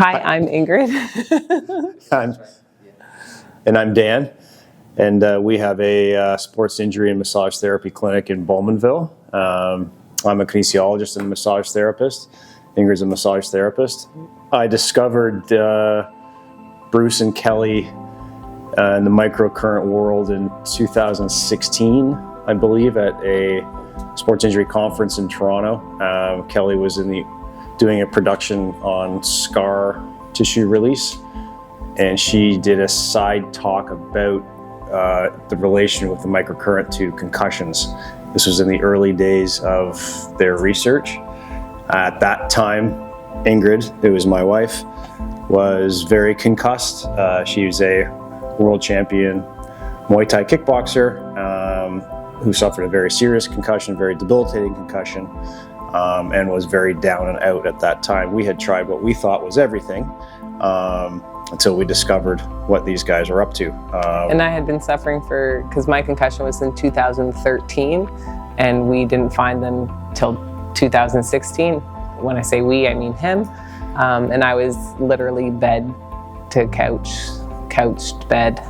Hi, I'm Ingrid. I'm Dan, and we have a sports injury and massage therapy clinic in Bowmanville. I'm a kinesiologist and a massage therapist. Ingrid's a massage therapist. I discovered Bruce and Kelly in the microcurrent world in 2016, I believe, at a sports injury conference in Toronto. Kelly was doing a production on scar tissue release, and she did a side talk about the relation with the microcurrent to concussions. This was in the early days of their research. At that time, Ingrid, who was my wife, was very concussed. She was a world champion Muay Thai kickboxer who suffered a very serious concussion, very debilitating concussion, and was very down and out at that time. We had tried what we thought was everything until we discovered what these guys are up to. And I had been suffering because my concussion was in 2013, and we didn't find them till 2016. When I say we, I mean him. And I was literally bed to couch to bed.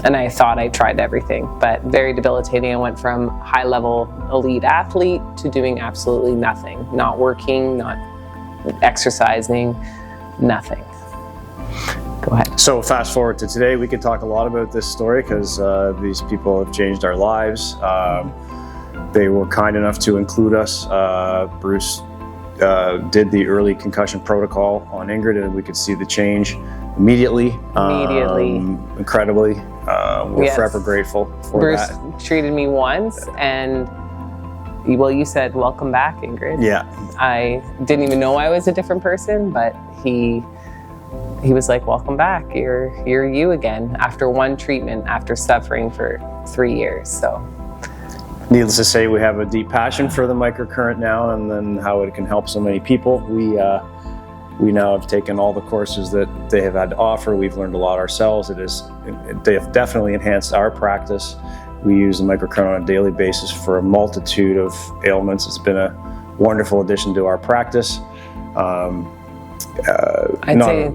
And I thought I tried everything, but very debilitating. I went from high-level elite athlete to doing absolutely nothing. Not working, not exercising, nothing. Go ahead. So fast forward to today, we could talk a lot about this story because these people have changed our lives. They were kind enough to include us. Bruce did the early concussion protocol on Ingrid, and we could see the change immediately. Incredibly. We're forever grateful for Bruce that. Bruce treated me once, and well, you said, "Welcome back, Ingrid." Yeah. I didn't even know I was a different person, but he was like, "Welcome back. You're you again." After one treatment, after suffering for 3 years. So, needless to say, we have a deep passion for the microcurrent now, and then how it can help so many people. We now have taken all the courses that they have had to offer. We've learned a lot ourselves. They have definitely enhanced our practice. We use the microcurrent on a daily basis for a multitude of ailments. It's been a wonderful addition to our practice. I'd say,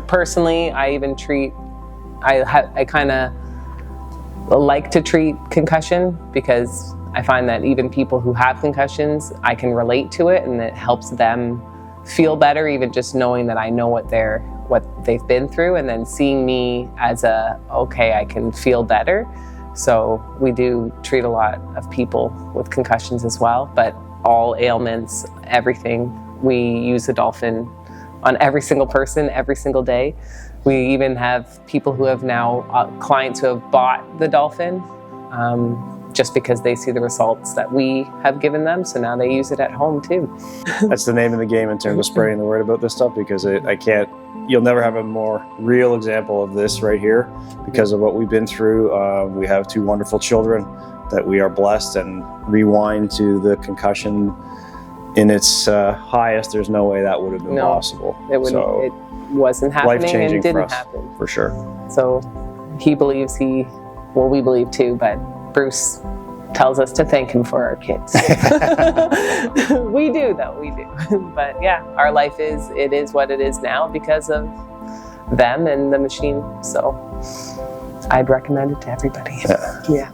personally, I even treat, I kind of like to treat concussion because I find that even people who have concussions, I can relate to it, and it helps them feel better, even just knowing that I know what they've been through, and then seeing me as okay, I can feel better. So we do treat a lot of people with concussions as well, but all ailments, everything, we use the Dolphin on every single person, every single day. We even have people who have now, clients who have bought the Dolphin just because they see the results that we have given them. So now they use it at home too. That's the name of the game in terms of spreading the word about this stuff, because you'll never have a more real example of this right here because of what we've been through. We have 2 wonderful children that we are blessed, and rewind to the concussion in its highest, there's no way that would have been possible. It wasn't happening and didn't happen. For sure. So he believes we believe too, but Bruce tells us to thank him for our kids. We do. But yeah, our life is what it is now because of them and the machine. So I'd recommend it to everybody. Yeah.